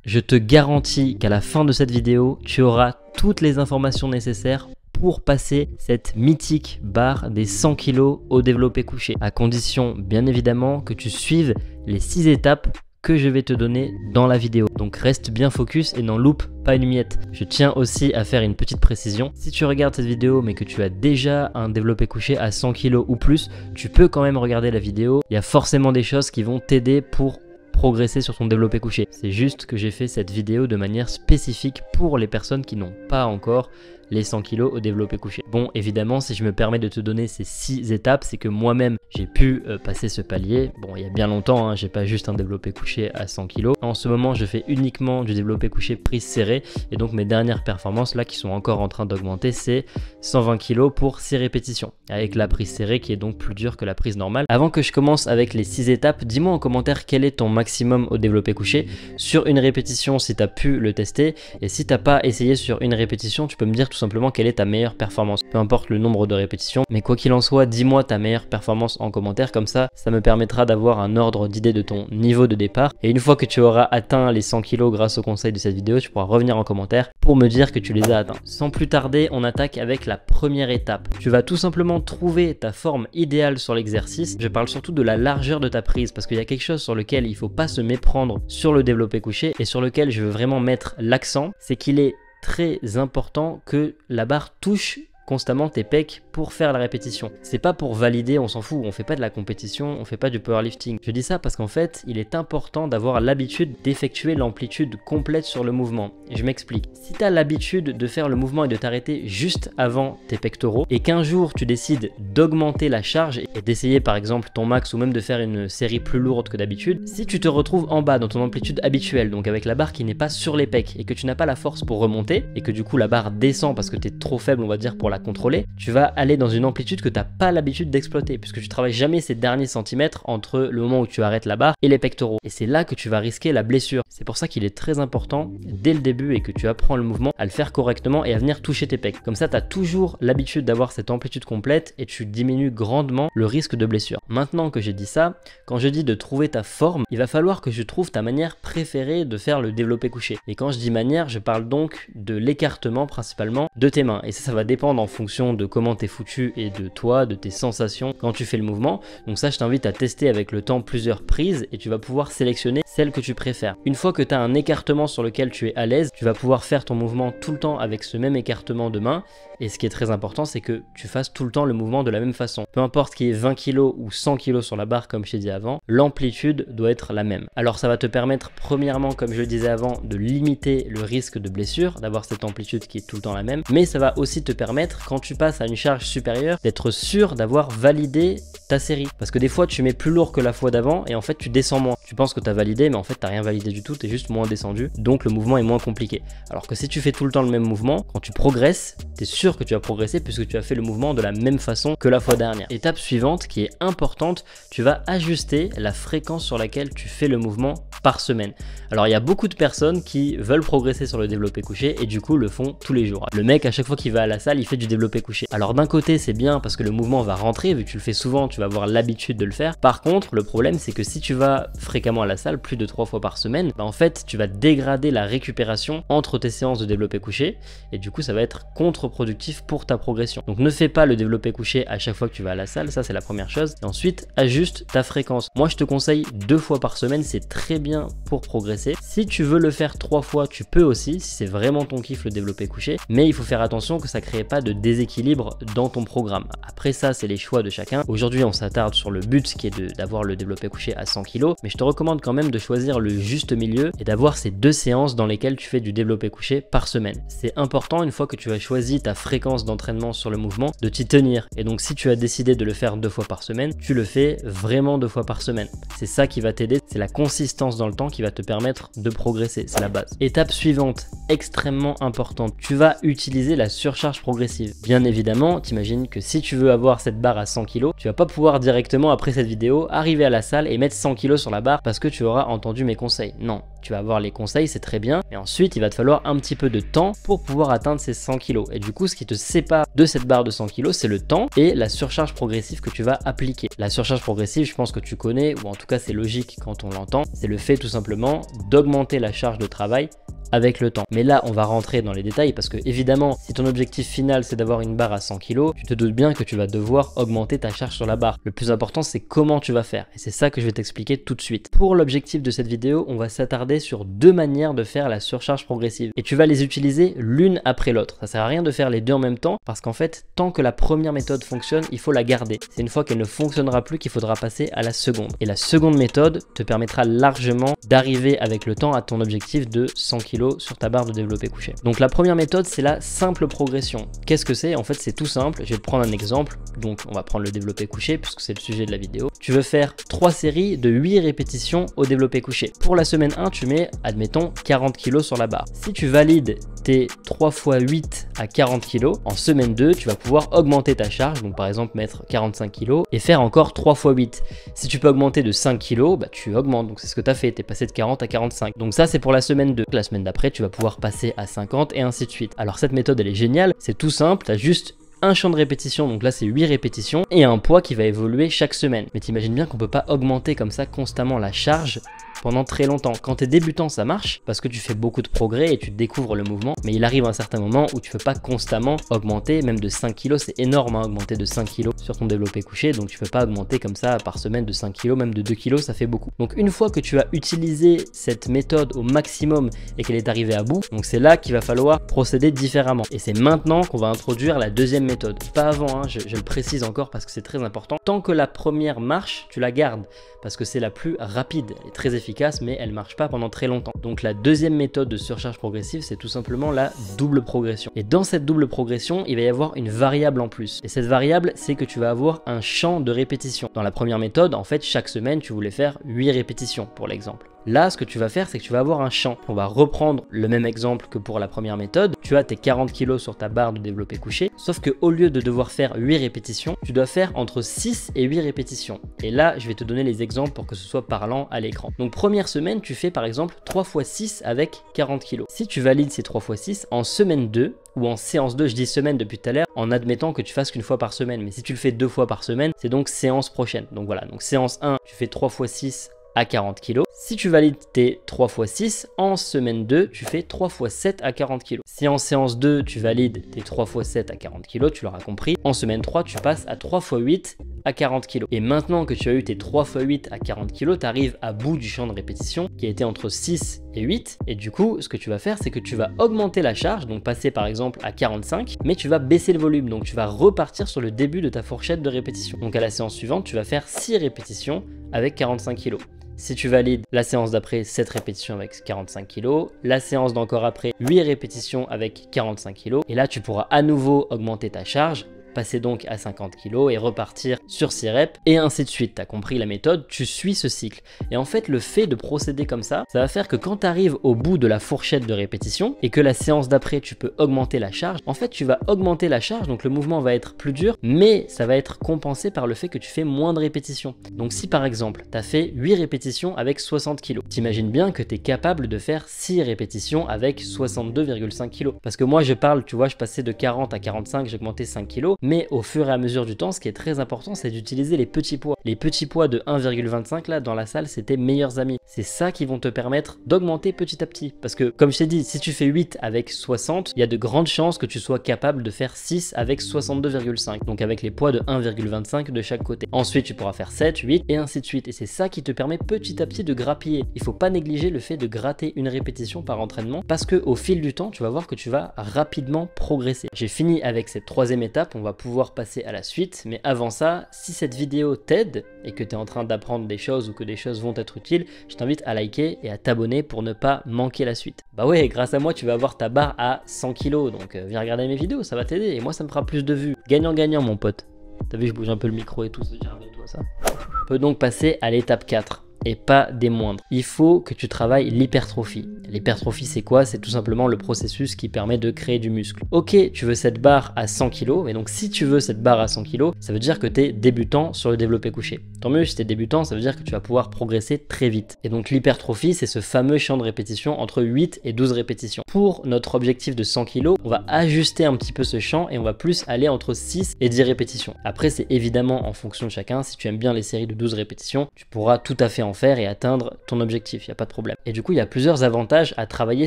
Je te garantis qu'à la fin de cette vidéo, tu auras toutes les informations nécessaires pour passer cette mythique barre des 100 kg au développé couché, à condition bien évidemment que tu suives les 6 étapes que je vais te donner dans la vidéo. Donc reste bien focus et n'en loupe pas une miette. Je tiens aussi à faire une petite précision. Si tu regardes cette vidéo mais que tu as déjà un développé couché à 100 kg ou plus, tu peux quand même regarder la vidéo. Il y a forcément des choses qui vont t'aider pour progresser sur ton développé couché. C'est juste que j'ai fait cette vidéo de manière spécifique pour les personnes qui n'ont pas encore les 100 kg au développé couché. Bon, évidemment, si je me permets de te donner ces 6 étapes, c'est que moi-même, j'ai pu passer ce palier. Bon, il y a bien longtemps, hein, j'ai pas juste un développé couché à 100 kg. En ce moment, je fais uniquement du développé couché prise serrée. Et donc, mes dernières performances, là, qui sont encore en train d'augmenter, c'est 120 kg pour 6 répétitions. Avec la prise serrée, qui est donc plus dure que la prise normale. Avant que je commence avec les 6 étapes, dis-moi en commentaire quel est ton maximum au développé couché sur une répétition si tu as pu le tester. Et si tu n'as pas essayé sur une répétition, tu peux me dire tout simplement quelle est ta meilleure performance. Peu importe le nombre de répétitions, mais quoi qu'il en soit, dis-moi ta meilleure performance en commentaire, comme ça me permettra d'avoir un ordre d'idée de ton niveau de départ. Et une fois que tu auras atteint les 100 kg grâce au conseil de cette vidéo, tu pourras revenir en commentaire pour me dire que tu les as atteints. Sans plus tarder, on attaque avec la première étape. Tu vas tout simplement trouver ta forme idéale sur l'exercice. Je parle surtout de la largeur de ta prise, parce qu'il y a quelque chose sur lequel il ne faut pas se méprendre sur le développé couché et sur lequel je veux vraiment mettre l'accent, c'est qu'il est très important que la barre touche constamment tes pecs pour faire la répétition. C'est pas pour valider, on s'en fout, on fait pas de la compétition, on fait pas du powerlifting. Je dis ça parce qu'en fait, il est important d'avoir l'habitude d'effectuer l'amplitude complète sur le mouvement. Et je m'explique. Si tu as l'habitude de faire le mouvement et de t'arrêter juste avant tes pectoraux et qu'un jour tu décides d'augmenter la charge et d'essayer par exemple ton max ou même de faire une série plus lourde que d'habitude, si tu te retrouves en bas dans ton amplitude habituelle, donc avec la barre qui n'est pas sur les pecs et que tu n'as pas la force pour remonter et que du coup la barre descend parce que tu es trop faible on va dire pour la contrôler, tu vas aller dans une amplitude que tu n'as pas l'habitude d'exploiter puisque tu travailles jamais ces derniers centimètres entre le moment où tu arrêtes la barre et les pectoraux. Et c'est là que tu vas risquer la blessure. C'est pour ça qu'il est très important dès le début et que tu apprends le mouvement à le faire correctement et à venir toucher tes pecs. Comme ça, tu as toujours l'habitude d'avoir cette amplitude complète et tu diminues grandement le risque de blessure. Maintenant que j'ai dit ça, quand je dis de trouver ta forme, il va falloir que je trouve ta manière préférée de faire le développé couché. Et quand je dis manière, je parle donc de l'écartement principalement de tes mains. Et ça va dépendre en fonction de comment t'es foutu et de toi, de tes sensations quand tu fais le mouvement. Donc ça, je t'invite à tester avec le temps plusieurs prises et tu vas pouvoir sélectionner celle que tu préfères. Une fois que tu as un écartement sur lequel tu es à l'aise, tu vas pouvoir faire ton mouvement tout le temps avec ce même écartement de main. Et ce qui est très important, c'est que tu fasses tout le temps le mouvement de la même façon. Peu importe qu'il y ait 20 kg ou 100 kg sur la barre, comme je t'ai dit avant, l'amplitude doit être la même. Alors ça va te permettre, premièrement, comme je le disais avant, de limiter le risque de blessure, d'avoir cette amplitude qui est tout le temps la même. Mais ça va aussi te permettre, quand tu passes à une charge supérieure, d'être sûr d'avoir validé ta série. Parce que des fois, tu mets plus lourd que la fois d'avant et en fait, tu descends moins. Tu penses que tu as validé, mais en fait, tu n'as rien validé du tout, tu es juste moins descendu. Donc le mouvement est moins compliqué. Alors que si tu fais tout le temps le même mouvement, quand tu progresses, tu es sûr que tu vas progresser puisque tu as fait le mouvement de la même façon que la fois dernière. Étape suivante qui est importante, tu vas ajuster la fréquence sur laquelle tu fais le mouvement par semaine. Alors il y a beaucoup de personnes qui veulent progresser sur le développé couché et du coup le font tous les jours. Le mec à chaque fois qu'il va à la salle, il fait du développé couché. Alors d'un côté c'est bien parce que le mouvement va rentrer, vu que tu le fais souvent, tu vas avoir l'habitude de le faire. Par contre, le problème c'est que si tu vas fréquemment à la salle, plus de 3 fois par semaine, en fait tu vas dégrader la récupération entre tes séances de développé couché et du coup ça va être contre-productif pour ta progression. Donc ne fais pas le développé couché à chaque fois que tu vas à la salle, ça c'est la première chose. Et ensuite, ajuste ta fréquence. Moi je te conseille 2 fois par semaine, c'est très bien pour progresser. Si tu veux le faire 3 fois, tu peux aussi, si c'est vraiment ton kiff le développé couché, mais il faut faire attention que ça ne crée pas de déséquilibre dans ton programme. Après ça, c'est les choix de chacun. Aujourd'hui, on s'attarde sur le but qui est d'avoir le développé couché à 100 kg, mais je te recommande quand même de choisir le juste milieu et d'avoir ces 2 séances dans lesquelles tu fais du développé couché par semaine. C'est important, une fois que tu as choisi ta fréquence d'entraînement sur le mouvement, de t'y tenir. Et donc si tu as décidé de le faire 2 fois par semaine, tu le fais vraiment 2 fois par semaine. C'est ça qui va t'aider, c'est la consistance dans le temps qui va te permettre de progresser, c'est la base. Étape suivante, extrêmement importante, tu vas utiliser la surcharge progressive. Bien évidemment, t'imagines que si tu veux avoir cette barre à 100 kg, tu vas pas pouvoir directement après cette vidéo arriver à la salle et mettre 100 kg sur la barre parce que tu auras entendu mes conseils. Non, tu vas avoir les conseils, c'est très bien, mais ensuite il va te falloir un petit peu de temps pour pouvoir atteindre ces 100 kg. Et du coup, ce qui te sépare de cette barre de 100 kg, c'est le temps et la surcharge progressive que tu vas appliquer. La surcharge progressive, je pense que tu connais, ou en tout cas c'est logique quand on l'entend, c'est le fait tout simplement d'augmenter la charge de travail avec le temps. Mais là, on va rentrer dans les détails parce que évidemment, si ton objectif final c'est d'avoir une barre à 100 kg, tu te doutes bien que tu vas devoir augmenter ta charge sur la barre. Le plus important, c'est comment tu vas faire et c'est ça que je vais t'expliquer tout de suite. Pour l'objectif de cette vidéo, on va s'attarder sur deux manières de faire la surcharge progressive et tu vas les utiliser l'une après l'autre. Ça sert à rien de faire les deux en même temps parce qu'en fait, tant que la première méthode fonctionne, il faut la garder. C'est une fois qu'elle ne fonctionnera plus qu'il faudra passer à la seconde. Et la seconde méthode te permettra largement d'arriver avec le temps à ton objectif de 100 kg sur ta barre de développé couché. Donc la première méthode, c'est la simple progression. Qu'est-ce que c'est? En fait, c'est tout simple. Je vais te prendre un exemple. Donc on va prendre le développé couché puisque c'est le sujet de la vidéo. Tu veux faire 3 séries de 8 répétitions au développé couché. Pour la semaine 1, tu mets, admettons, 40 kg sur la barre. Si tu valides tes 3 x 8 à 40 kg, en semaine 2, tu vas pouvoir augmenter ta charge. Donc par exemple, mettre 45 kg et faire encore 3 x 8. Si tu peux augmenter de 5 kg, bah, tu augmentes. Donc c'est ce que tu as fait. Tu es passé de 40 à 45. Donc ça, c'est pour la semaine 2. La semaine d'après, tu vas pouvoir passer à 50 et ainsi de suite. Alors cette méthode, elle est géniale. C'est tout simple. Tu as juste un champ de répétition, donc là c'est 8 répétitions, et un poids qui va évoluer chaque semaine. Mais t'imagines bien qu'on peut pas augmenter comme ça constamment la charge pendant très longtemps. Quand tu es débutant, ça marche parce que tu fais beaucoup de progrès et tu découvres le mouvement, mais il arrive un certain moment où tu peux pas constamment augmenter, même de 5 kg, c'est énorme hein, augmenter de 5 kg sur ton développé couché, donc tu peux pas augmenter comme ça par semaine de 5 kg, même de 2 kg, ça fait beaucoup. Donc une fois que tu as utilisé cette méthode au maximum et qu'elle est arrivée à bout, donc c'est là qu'il va falloir procéder différemment. Et c'est maintenant qu'on va introduire la deuxième méthode. Pas avant, hein, je le précise encore parce que c'est très important. Tant que la première marche, tu la gardes parce que c'est la plus rapide, elle est très efficace, mais elle marche pas pendant très longtemps. Donc la deuxième méthode de surcharge progressive, c'est tout simplement la double progression. Et dans cette double progression, il va y avoir une variable en plus. Et cette variable, c'est que tu vas avoir un champ de répétition. Dans la première méthode, en fait, chaque semaine, tu voulais faire 8 répétitions pour l'exemple. Là, ce que tu vas faire, c'est que tu vas avoir un champ. On va reprendre le même exemple que pour la première méthode. Tu as tes 40 kg sur ta barre de développé couché, sauf que au lieu de devoir faire 8 répétitions, tu dois faire entre 6 et 8 répétitions. Et là, je vais te donner les exemples pour que ce soit parlant à l'écran. Donc première semaine, tu fais par exemple 3 x 6 avec 40 kg. Si tu valides ces 3 x 6, en semaine 2, ou en séance 2, je dis semaine depuis tout à l'heure, en admettant que tu fasses qu'une fois par semaine. Mais si tu le fais 2 fois par semaine, c'est donc séance prochaine. Donc voilà, donc séance 1, tu fais 3 x 6 à 40 kg. Si tu valides tes 3 x 6, en semaine 2, tu fais 3 x 7 à 40 kg. Si en séance 2, tu valides tes 3 x 7 à 40 kg, tu l'auras compris, en semaine 3, tu passes à 3 x 8 à 40 kg. Et maintenant que tu as eu tes 3 x 8 à 40 kg, tu arrives à bout du champ de répétition qui a été entre 6 et 8. Et du coup, ce que tu vas faire, c'est que tu vas augmenter la charge, donc passer par exemple à 45, mais tu vas baisser le volume. Donc tu vas repartir sur le début de ta fourchette de répétition. Donc à la séance suivante, tu vas faire 6 répétitions avec 45 kg. Si tu valides la séance d'après 7 répétitions avec 45 kg, la séance d'encore après 8 répétitions avec 45 kg, et là tu pourras à nouveau augmenter ta charge, passer donc à 50 kg et repartir sur 6 reps et ainsi de suite. Tu as compris la méthode, tu suis ce cycle. Et en fait, le fait de procéder comme ça va faire que quand tu arrives au bout de la fourchette de répétition et que la séance d'après, tu peux augmenter la charge, en fait, tu vas augmenter la charge, donc le mouvement va être plus dur, mais ça va être compensé par le fait que tu fais moins de répétitions. Donc si par exemple, tu as fait 8 répétitions avec 60 kg, t'imagines bien que tu es capable de faire 6 répétitions avec 62,5 kg. Parce que moi, je parle, tu vois, je passais de 40 à 45, j'ai augmenté 5 kg. Mais au fur et à mesure du temps, ce qui est très important, c'est d'utiliser les petits poids. Les petits poids de 1,25 là dans la salle, c'est tes meilleurs amis. C'est ça qui vont te permettre d'augmenter petit à petit. Parce que comme je t'ai dit, si tu fais 8 avec 60, il y a de grandes chances que tu sois capable de faire 6 avec 62,5. Donc avec les poids de 1,25 de chaque côté. Ensuite, tu pourras faire 7, 8 et ainsi de suite. Et c'est ça qui te permet petit à petit de grappiller. Il ne faut pas négliger le fait de gratter une répétition par entraînement parce que au fil du temps, tu vas voir que tu vas rapidement progresser. J'ai fini avec cette troisième étape. On va pouvoir passer à la suite, mais avant ça, si cette vidéo t'aide et que tu es en train d'apprendre des choses ou que des choses vont être utiles, je t'invite à liker et à t'abonner pour ne pas manquer la suite. Bah ouais, grâce à moi tu vas avoir ta barre à 100 kg, donc viens regarder mes vidéos, ça va t'aider et moi ça me fera plus de vues. Gagnant-gagnant mon pote. T'as vu, je bouge un peu le micro et tout, c'est bien de toi ça. On peut donc passer à l'étape 4. et pas des moindres. Il faut que tu travailles l'hypertrophie. L'hypertrophie, c'est quoi? C'est tout simplement le processus qui permet de créer du muscle. Ok, tu veux cette barre à 100 kg, et donc si tu veux cette barre à 100 kg, ça veut dire que tu es débutant sur le développé couché. Tant mieux, si tu es débutant, ça veut dire que tu vas pouvoir progresser très vite. Et donc l'hypertrophie, c'est ce fameux champ de répétition entre 8 et 12 répétitions. Pour notre objectif de 100 kg, on va ajuster un petit peu ce champ et on va plus aller entre 6 et 10 répétitions. Après, c'est évidemment en fonction de chacun. Si tu aimes bien les séries de 12 répétitions, tu pourras tout à fait en faire et atteindre ton objectif, il n'y a pas de problème. Et du coup, il y a plusieurs avantages à travailler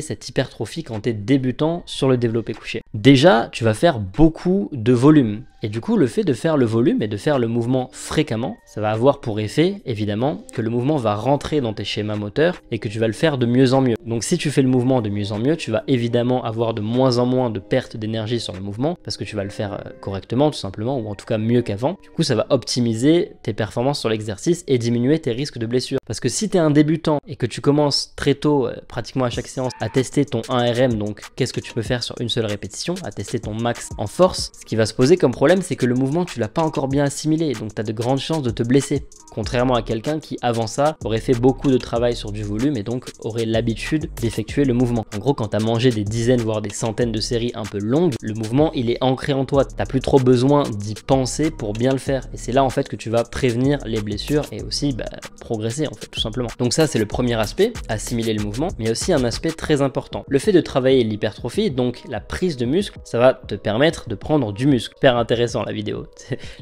cette hypertrophie quand tu es débutant sur le développé couché. Déjà, tu vas faire beaucoup de volume. Et du coup, le fait de faire le volume et de faire le mouvement fréquemment, ça va avoir pour effet, évidemment, que le mouvement va rentrer dans tes schémas moteurs et que tu vas le faire de mieux en mieux. Donc si tu fais le mouvement de mieux en mieux, tu vas évidemment avoir de moins en moins de perte d'énergie sur le mouvement parce que tu vas le faire correctement, tout simplement, ou en tout cas mieux qu'avant. Du coup, ça va optimiser tes performances sur l'exercice et diminuer tes risques de blessure. Parce que si tu es un débutant et que tu commences très tôt, pratiquement à chaque séance, à tester ton 1RM, donc qu'est-ce que tu peux faire sur une seule répétition, à tester ton max en force, ce qui va se poser comme problème, c'est que le mouvement, tu l'as pas encore bien assimilé, donc tu as de grandes chances de te blesser. Contrairement à quelqu'un qui, avant ça, aurait fait beaucoup de travail sur du volume et donc aurait l'habitude d'effectuer le mouvement. En gros, quand tu as mangé des dizaines, voire des centaines de séries un peu longues, le mouvement, il est ancré en toi. Tu n'as plus trop besoin d'y penser pour bien le faire. Et c'est là, en fait, que tu vas prévenir les blessures et aussi progresser, en fait, tout simplement. Donc ça, c'est le premier aspect, assimiler le mouvement, mais il y a aussi un aspect très important. Le fait de travailler l'hypertrophie, donc la prise de muscle, ça va te permettre de prendre du muscle. Super intéressant, la vidéo.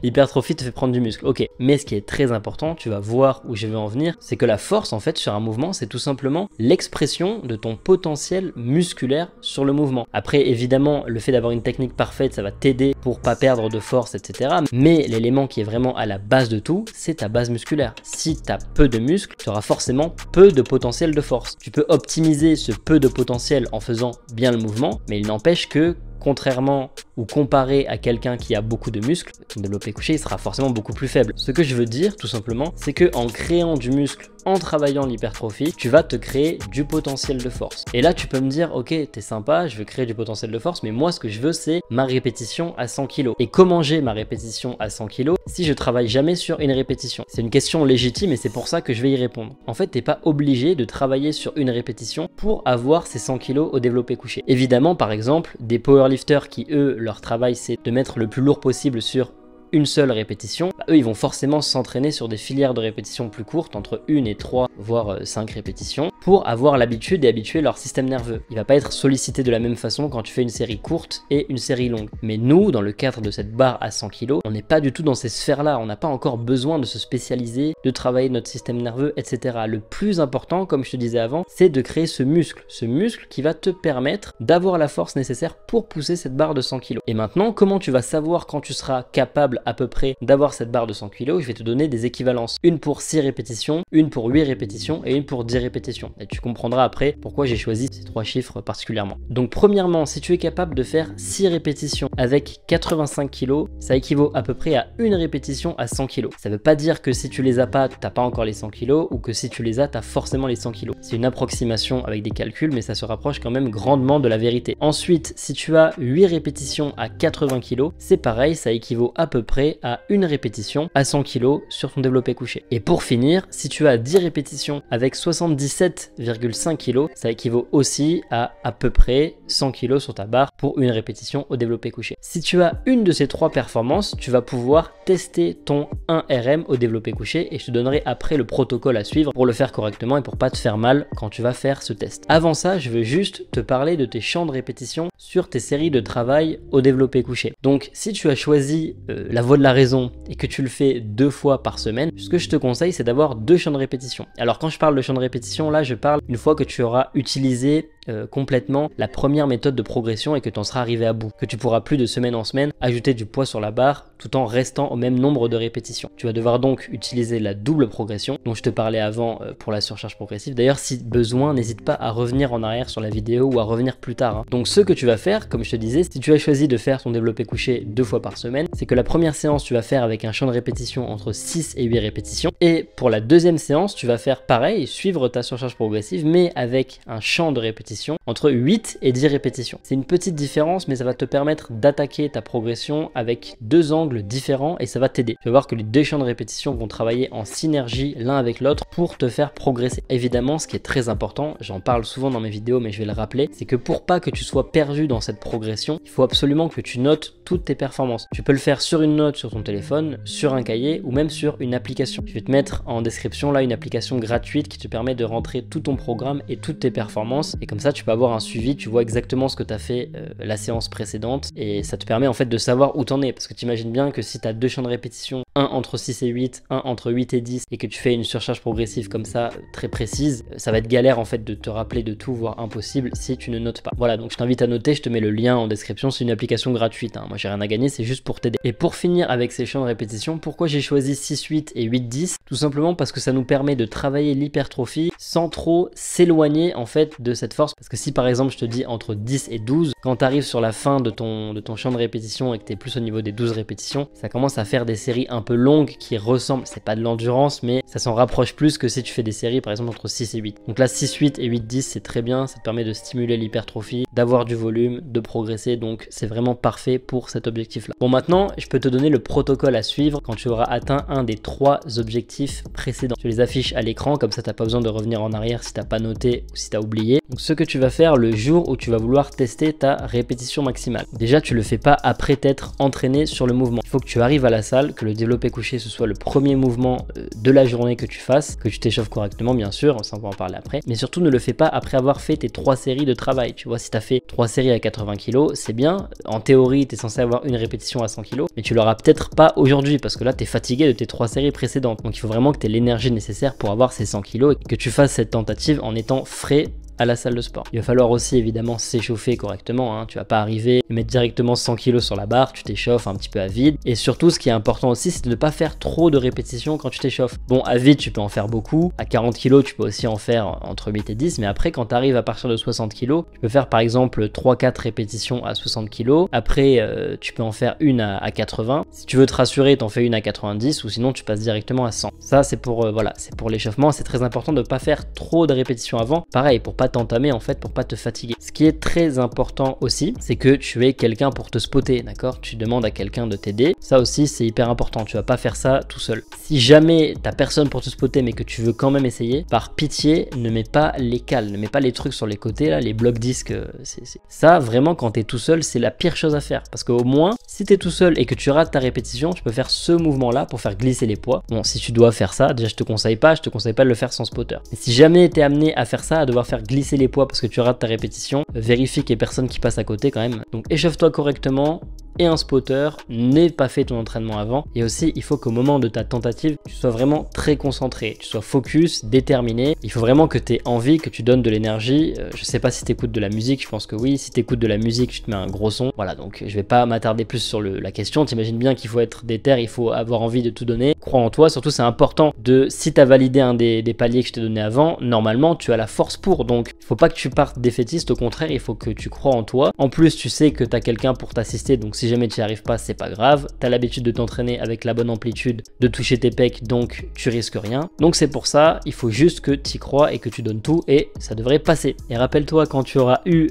L'hypertrophie te fait prendre du muscle. Ok, mais ce qui est très important, tu vas voir où je vais en venir, c'est que la force, en fait, sur un mouvement, c'est tout simplement l'expression de ton potentiel musculaire sur le mouvement. Après, évidemment, le fait d'avoir une technique parfaite, ça va t'aider pour pas perdre de force, etc. Mais l'élément qui est vraiment à la base de tout, c'est ta base musculaire. Si tu as peu de muscles, tu auras forcément peu de potentiel de force. Tu peux optimiser ce peu de potentiel en faisant bien le mouvement, mais il n'empêche que contrairement ou comparé à quelqu'un qui a beaucoup de muscles, ton développé couché, il sera forcément beaucoup plus faible. Ce que je veux dire, tout simplement, c'est que en créant du muscle, en travaillant l'hypertrophie, tu vas te créer du potentiel de force. Et là, tu peux me dire, ok, t'es sympa, je veux créer du potentiel de force, mais moi, ce que je veux, c'est ma répétition à 100 kg. Et comment j'ai ma répétition à 100 kg si je travaille jamais sur une répétition? C'est une question légitime et c'est pour ça que je vais y répondre. En fait, t'es pas obligé de travailler sur une répétition pour avoir ces 100 kg au développé couché. Évidemment, par exemple, des powerlifters qui, eux, leur travail, c'est de mettre le plus lourd possible sur une seule répétition, eux ils vont forcément s'entraîner sur des filières de répétitions plus courtes, entre 1 et 3 voire 5 répétitions, pour avoir l'habitude et habituer leur système nerveux. Il va pas être sollicité de la même façon quand tu fais une série courte et une série longue. Mais nous, dans le cadre de cette barre à 100 kg, on n'est pas du tout dans ces sphères-là, on n'a pas encore besoin de se spécialiser, de travailler notre système nerveux, etc. Le plus important, comme je te disais avant, c'est de créer ce muscle qui va te permettre d'avoir la force nécessaire pour pousser cette barre de 100 kg. Et maintenant, comment tu vas savoir quand tu seras capable à peu près d'avoir cette barre de 100 kg? Je vais te donner des équivalences. Une pour 6 répétitions, une pour 8 répétitions et une pour 10 répétitions. Et tu comprendras après pourquoi j'ai choisi ces 3 chiffres particulièrement. Donc premièrement, si tu es capable de faire 6 répétitions avec 85 kg, ça équivaut à peu près à une répétition à 100 kg. Ça veut pas dire que si tu les as pas, t'as pas encore les 100 kg ou que si tu les as, t'as forcément les 100 kg. C'est une approximation avec des calculs, mais ça se rapproche quand même grandement de la vérité. Ensuite, si tu as 8 répétitions à 80 kg, c'est pareil, ça équivaut à peu près à une répétition à 100 kg sur ton développé couché. Et pour finir, si tu as 10 répétitions avec 77,5 kg, ça équivaut aussi à peu près 100 kg sur ta barre pour une répétition au développé couché. Si tu as une de ces 3 performances, tu vas pouvoir tester ton 1RM au développé couché et je te donnerai après le protocole à suivre pour le faire correctement et pour pas te faire mal quand tu vas faire ce test. Avant ça, je veux juste te parler de tes champs de répétition sur tes séries de travail au développé couché. Donc si tu as choisi la voie de la raison et que tu le fais 2 fois par semaine, ce que je te conseille, c'est d'avoir 2 champs de répétition. Alors quand je parle de champs de répétition, là je parle une fois que tu auras utilisé complètement la première méthode de progression et que tu en seras arrivé à bout, que tu pourras plus de semaine en semaine ajouter du poids sur la barre tout en restant au même nombre de répétitions. Tu vas devoir donc utiliser la double progression dont je te parlais avant pour la surcharge progressive. D'ailleurs, si besoin, n'hésite pas à revenir en arrière sur la vidéo ou à revenir plus tard. Donc ce que tu vas faire, comme je te disais, si tu as choisi de faire ton développé couché 2 fois par semaine, c'est que la première première séance, tu vas faire avec un champ de répétition entre 6 et 8 répétitions. Et pour la deuxième séance, tu vas faire pareil, suivre ta surcharge progressive, mais avec un champ de répétition entre 8 et 10 répétitions. C'est une petite différence, mais ça va te permettre d'attaquer ta progression avec deux angles différents et ça va t'aider. Tu vas voir que les deux champs de répétition vont travailler en synergie l'un avec l'autre pour te faire progresser. Évidemment, ce qui est très important, j'en parle souvent dans mes vidéos, mais je vais le rappeler, c'est que pour pas que tu sois perdu dans cette progression, il faut absolument que tu notes toutes tes performances. Tu peux le faire sur une note sur ton téléphone, sur un cahier ou même sur une application. Je vais te mettre en description là une application gratuite qui te permet de rentrer tout ton programme et toutes tes performances et comme ça tu peux avoir un suivi, tu vois exactement ce que tu as fait la séance précédente et ça te permet en fait de savoir où t'en es parce que tu imagines bien que si tu as deux champs de répétition, un entre 6 et 8, un entre 8 et 10 et que tu fais une surcharge progressive comme ça très précise, ça va être galère en fait de te rappeler de tout, voire impossible si tu ne notes pas. Voilà, donc je t'invite à noter, je te mets le lien en description, c'est une application gratuite, hein. Moi j'ai rien à gagner, c'est juste pour t'aider. Et pour finir avec ces champs de répétition, pourquoi j'ai choisi 6-8 et 8-10? Tout simplement parce que ça nous permet de travailler l'hypertrophie sans trop s'éloigner en fait de cette force. Parce que si par exemple je te dis entre 10 et 12, quand tu arrives sur la fin de ton champ de répétition et que tu es plus au niveau des 12 répétitions, ça commence à faire des séries un peu longues qui ressemblent, c'est pas de l'endurance, mais ça s'en rapproche plus que si tu fais des séries par exemple entre 6 et 8. Donc là 6-8 et 8-10 c'est très bien, ça te permet de stimuler l'hypertrophie, d'avoir du volume, de progresser, donc c'est vraiment parfait pour cet objectif là. Bon, maintenant je peux te donner le protocole à suivre quand tu auras atteint un des 3 objectifs précédents. Tu les affiches à l'écran, comme ça t'as pas besoin de revenir en arrière si t'as pas noté ou si t'as oublié. Donc ce que tu vas faire le jour où tu vas vouloir tester ta répétition maximale. Déjà tu le fais pas après t'être entraîné sur le mouvement. Il faut que tu arrives à la salle, que le développé couché ce soit le premier mouvement de la journée que tu fasses, que tu t'échauffes correctement bien sûr, ça on va en parler après, mais surtout ne le fais pas après avoir fait tes 3 séries de travail. Tu vois, si tu as fait 3 séries à 80 kg, c'est bien, en théorie tu es censé avoir une répétition à 100 kg, mais tu l'auras peut-être pas aujourd'hui parce que là tu es fatigué de tes 3 séries précédentes. Donc il faut vraiment que tu aies l'énergie nécessaire pour avoir ces 100 kg et que tu fasses cette tentative en étant frais à la salle de sport. Il va falloir aussi évidemment s'échauffer correctement, hein. Tu vas pas arriver et mettre directement 100 kg sur la barre, tu t'échauffes un petit peu à vide. Et surtout ce qui est important aussi c'est de ne pas faire trop de répétitions quand tu t'échauffes. Bon, à vide tu peux en faire beaucoup, à 40 kg tu peux aussi en faire entre 8 et 10, mais après quand tu arrives à partir de 60 kg, tu peux faire par exemple 3-4 répétitions à 60 kg, après tu peux en faire une à 80. Si tu veux te rassurer, t'en fais une à 90 ou sinon tu passes directement à 100. Ça c'est pour voilà, c'est pour l'échauffement, c'est très important de ne pas faire trop de répétitions avant. Pareil, pour pas t'entamer en fait, pour pas te fatiguer. Ce qui est très important aussi, c'est que tu aies quelqu'un pour te spotter, d'accord? Tu demandes à quelqu'un de t'aider. Ça aussi, c'est hyper important. Tu vas pas faire ça tout seul. Si jamais t'as personne pour te spotter, mais que tu veux quand même essayer, par pitié, ne mets pas les cales, ne mets pas les trucs sur les côtés là, les blocs disques. Ça, vraiment, quand t'es tout seul, c'est la pire chose à faire. Parce qu'au moins, si t'es tout seul et que tu rates ta répétition, tu peux faire ce mouvement-là pour faire glisser les poids. Bon, si tu dois faire ça, déjà, je te conseille pas de le faire sans spotter. Et si jamais t'es amené à faire ça, à devoir faire glisser les poids parce que tu rates ta répétition, vérifie qu'il y ait personne qui passe à côté quand même. Donc échauffe-toi correctement et un spotter, n'aie pas fait ton entraînement avant. Et aussi, il faut qu'au moment de ta tentative, tu sois vraiment très concentré, tu sois focus, déterminé. Il faut vraiment que tu aies envie, que tu donnes de l'énergie. Je sais pas si tu écoutes de la musique, je pense que oui. Si tu écoutes de la musique, tu te mets un gros son. Voilà, donc je vais pas m'attarder plus sur la question. T'imagines bien qu'il faut être déter, il faut avoir envie de tout donner. Crois en toi, surtout c'est important si tu as validé un des paliers que je t'ai donné avant, normalement tu as la force pour. Donc il faut pas que tu partes défaitiste, au contraire, il faut que tu crois en toi. En plus, tu sais que tu as quelqu'un pour t'assister, donc si jamais tu n'y arrives pas, c'est pas grave. Tu as l'habitude de t'entraîner avec la bonne amplitude, de toucher tes pecs, donc tu risques rien. Donc c'est pour ça, il faut juste que tu y crois et que tu donnes tout et ça devrait passer. Et rappelle-toi, quand tu auras eu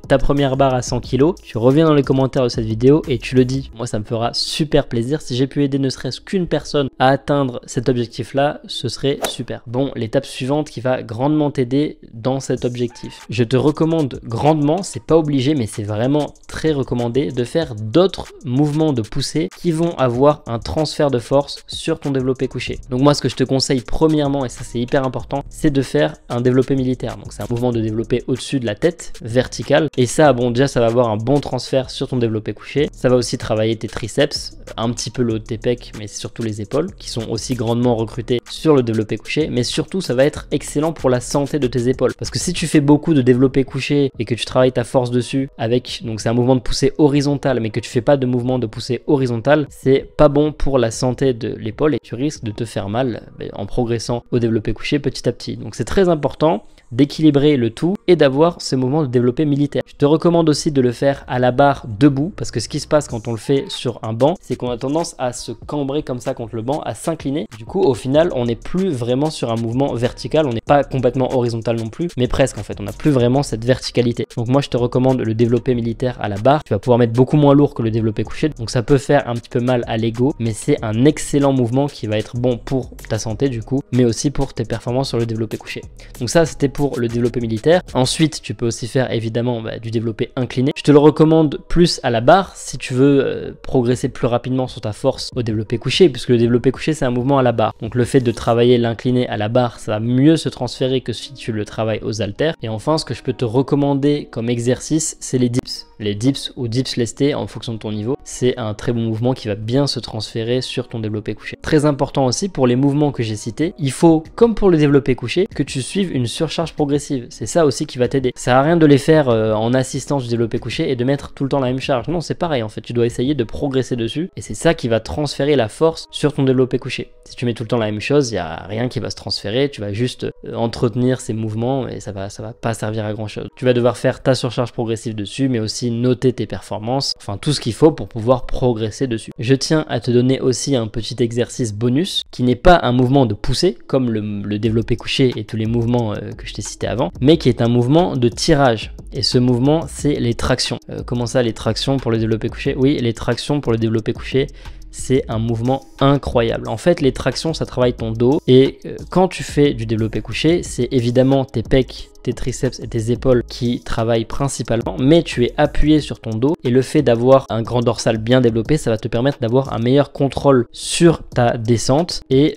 ta première barre à 100 kg, tu reviens dans les commentaires de cette vidéo et tu le dis. Moi, ça me fera super plaisir. Si j'ai pu aider ne serait-ce qu'une personne à atteindre cet objectif-là, ce serait super. Bon, l'étape suivante qui va grandement t'aider dans cet objectif. Je te recommande grandement, c'est pas obligé, mais c'est vraiment très recommandé de faire d'autres mouvements de poussée qui vont avoir un transfert de force sur ton développé couché. Donc moi, ce que je te conseille premièrement, et ça c'est hyper important, c'est de faire un développé militaire. Donc c'est un mouvement de développé au-dessus de la tête, vertical. Et ça, bon, déjà ça va avoir un bon transfert sur ton développé couché. Ça va aussi travailler tes triceps, un petit peu le haut de tes pecs, mais surtout les épaules, qui sont aussi grandement recrutées sur le développé couché. Mais surtout, ça va être excellent pour la santé de tes épaules. Parce que si tu fais beaucoup de développé couché et que tu travailles ta force dessus avec, donc c'est un mouvement de poussée horizontal, mais que tu fais pas de mouvement de poussée horizontal, c'est pas bon pour la santé de l'épaule et tu risques de te faire mal en progressant au développé couché petit à petit. Donc c'est très important d'équilibrer le tout et d'avoir ce mouvement de développé militaire. Je te recommande aussi de le faire à la barre debout, parce que ce qui se passe quand on le fait sur un banc, c'est qu'on a tendance à se cambrer comme ça contre le banc, à s'incliner. Du coup, au final, on n'est plus vraiment sur un mouvement vertical, on n'est pas complètement horizontal non plus, mais presque en fait, on n'a plus vraiment cette verticalité. Donc moi, je te recommande le développé militaire à la barre. Tu vas pouvoir mettre beaucoup moins lourd que le développé couché, donc ça peut faire un petit peu mal à l'ego, mais c'est un excellent mouvement qui va être bon pour ta santé du coup, mais aussi pour tes performances sur le développé couché. Donc ça, c'était pour le développé militaire. Ensuite, tu peux aussi faire évidemment du développé incliné. Je te le recommande plus à la barre si tu veux progresser plus rapidement sur ta force au développé couché, puisque le développé couché, c'est un mouvement à la barre. Donc le fait de travailler l'incliné à la barre, ça va mieux se transférer que si tu le travailles aux haltères. Et enfin, ce que je peux te recommander comme exercice, c'est les dips. Les dips ou dips lestés en fonction de ton niveau, c'est un très bon mouvement qui va bien se transférer sur ton développé couché. Très important aussi pour les mouvements que j'ai cités, il faut, comme pour le développé couché, que tu suives une surcharge progressive. C'est ça aussi qui va t'aider. Ça sert à rien de les faire en assistance du développé couché et de mettre tout le temps la même charge. Non, c'est pareil en fait, tu dois essayer de progresser dessus et c'est ça qui va transférer la force sur ton développé couché. Si tu mets tout le temps la même chose, il n'y a rien qui va se transférer, tu vas juste entretenir ces mouvements et ça va pas servir à grand chose. Tu vas devoir faire ta surcharge progressive dessus, mais aussi noter tes performances, enfin tout ce qu'il faut pour pouvoir progresser dessus. Je tiens à te donner aussi un petit exercice bonus qui n'est pas un mouvement de poussée comme le développé couché et tous les mouvements que je t'ai cités avant, mais qui est un mouvement de tirage. Et ce mouvement, c'est les tractions. Comment ça, les tractions pour le développé couché? Oui, les tractions pour le développé couché, c'est un mouvement incroyable. En fait, les tractions, ça travaille ton dos et quand tu fais du développé couché, c'est évidemment tes pecs, tes triceps et tes épaules qui travaillent principalement, mais tu es appuyé sur ton dos et le fait d'avoir un grand dorsal bien développé, ça va te permettre d'avoir un meilleur contrôle sur ta descente et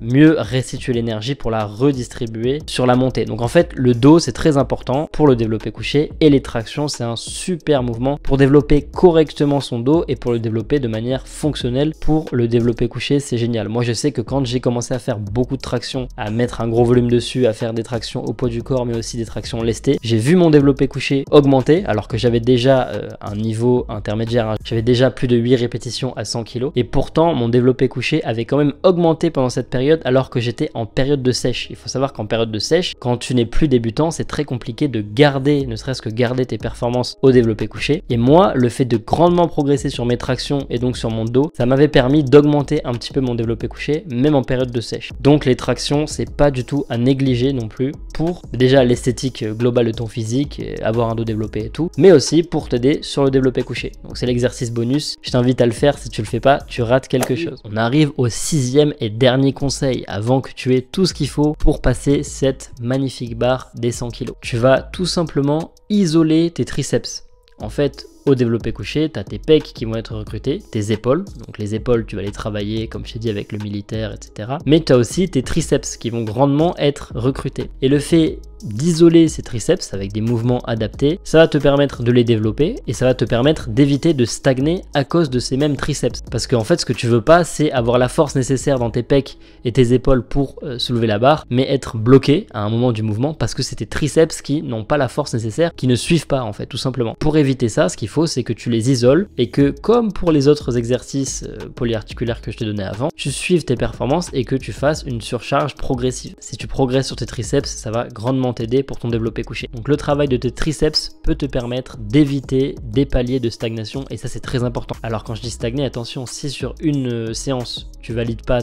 mieux restituer l'énergie pour la redistribuer sur la montée. Donc en fait, le dos, c'est très important pour le développé couché et les tractions, c'est un super mouvement pour développer correctement son dos et pour le développer de manière fonctionnelle pour le développé couché, c'est génial. Moi, je sais que quand j'ai commencé à faire beaucoup de tractions, à mettre un gros volume dessus, à faire des tractions au poids du corps, mais aussi des tractions lestées, j'ai vu mon développé couché augmenter alors que j'avais déjà un niveau intermédiaire, hein. J'avais déjà plus de 8 répétitions à 100 kg et pourtant mon développé couché avait quand même augmenté pendant cette période alors que j'étais en période de sèche. Il faut savoir qu'en période de sèche, quand tu n'es plus débutant, c'est très compliqué de garder, ne serait-ce que garder tes performances au développé couché. Et moi, le fait de grandement progresser sur mes tractions et donc sur mon dos, ça m'avait permis d'augmenter un petit peu mon développé couché, même en période de sèche. Donc les tractions, c'est pas du tout à négliger non plus pour déjà l'esthétique globale de ton physique, et avoir un dos développé et tout, mais aussi pour t'aider sur le développé couché. Donc c'est l'exercice bonus, je t'invite à le faire, si tu le fais pas, tu rates quelque chose. On arrive au 6e et dernier conseil avant que tu aies tout ce qu'il faut pour passer cette magnifique barre des 100 kg. Tu vas tout simplement isoler tes triceps. En fait, au développé couché, tu as tes pecs qui vont être recrutés, tes épaules, donc les épaules tu vas les travailler comme je t'ai dit avec le militaire, etc. Mais tu as aussi tes triceps qui vont grandement être recrutés. Et le fait d'isoler ces triceps avec des mouvements adaptés, ça va te permettre de les développer et ça va te permettre d'éviter de stagner à cause de ces mêmes triceps. Parce qu'en fait, ce que tu veux pas, c'est avoir la force nécessaire dans tes pecs et tes épaules pour soulever la barre, mais être bloqué à un moment du mouvement parce que c'est tes triceps qui n'ont pas la force nécessaire, qui ne suivent pas en fait, tout simplement. Pour éviter ça, ce qu'il faut, c'est que tu les isoles et que, comme pour les autres exercices polyarticulaires que je te donnais avant, tu suives tes performances et que tu fasses une surcharge progressive. Si tu progresses sur tes triceps, ça va grandement t'aider pour ton développé couché. Donc le travail de tes triceps peut te permettre d'éviter des paliers de stagnation et ça c'est très important. Alors quand je dis stagner, attention, si sur une séance tu valides pas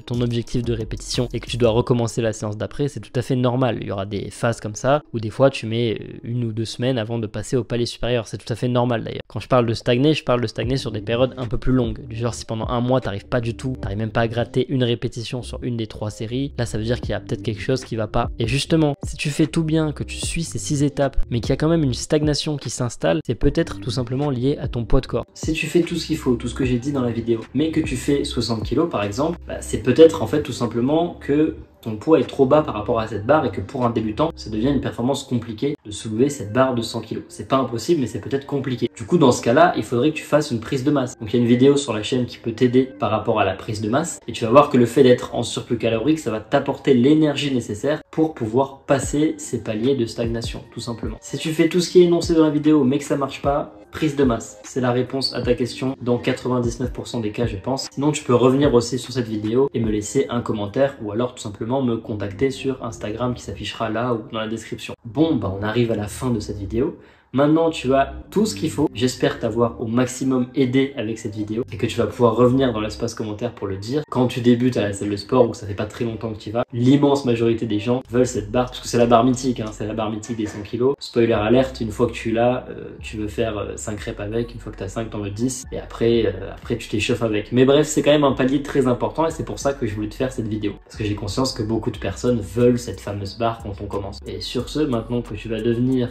ton objectif de répétition et que tu dois recommencer la séance d'après, c'est tout à fait normal. Il y aura des phases comme ça où des fois tu mets 1 ou 2 semaines avant de passer au palier supérieur. C'est tout à fait normal d'ailleurs. Quand je parle de stagner, je parle de stagner sur des périodes un peu plus longues. Du genre si pendant un mois t'arrives pas du tout, t'arrives même pas à gratter une répétition sur une des 3 séries, là ça veut dire qu'il y a peut-être quelque chose qui va pas. Et justement, si tu fais tout bien, que tu suis ces 6 étapes, mais qu'il y a quand même une stagnation qui s'installe, c'est peut-être tout simplement lié à ton poids de corps. Si tu fais tout ce qu'il faut, tout ce que j'ai dit dans la vidéo, mais que tu fais 60 kg par exemple, c'est peut-être en fait tout simplement que ton poids est trop bas par rapport à cette barre et que pour un débutant, ça devient une performance compliquée de soulever cette barre de 100 kg. C'est pas impossible, mais c'est peut-être compliqué. Du coup, dans ce cas-là, il faudrait que tu fasses une prise de masse. Donc, il y a une vidéo sur la chaîne qui peut t'aider par rapport à la prise de masse et tu vas voir que le fait d'être en surplus calorique, ça va t'apporter l'énergie nécessaire pour pouvoir passer ces paliers de stagnation, tout simplement. Si tu fais tout ce qui est énoncé dans la vidéo, mais que ça marche pas, prise de masse. C'est la réponse à ta question dans 99% des cas, je pense. Sinon, tu peux revenir aussi sur cette vidéo et me laisser un commentaire ou alors tout simplement me contacter sur Instagram qui s'affichera là ou dans la description. Bon, bah on arrive à la fin de cette vidéo. Maintenant, tu as tout ce qu'il faut. J'espère t'avoir au maximum aidé avec cette vidéo et que tu vas pouvoir revenir dans l'espace commentaire pour le dire. Quand tu débutes à la salle de sport ou que ça fait pas très longtemps que tu y vas, l'immense majorité des gens veulent cette barre parce que c'est la barre mythique, hein, c'est la barre mythique des 100 kg. Spoiler alerte, une fois que tu l'as, tu veux faire 5 reps avec. Une fois que tu as 5, t'en veux 10 et après tu t'échauffes avec. Mais bref, c'est quand même un palier très important et c'est pour ça que je voulais te faire cette vidéo. Parce que j'ai conscience que beaucoup de personnes veulent cette fameuse barre quand on commence. Et sur ce, maintenant que tu vas devenir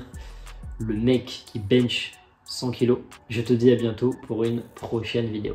le mec qui bench 100 kg, je te dis à bientôt pour une prochaine vidéo.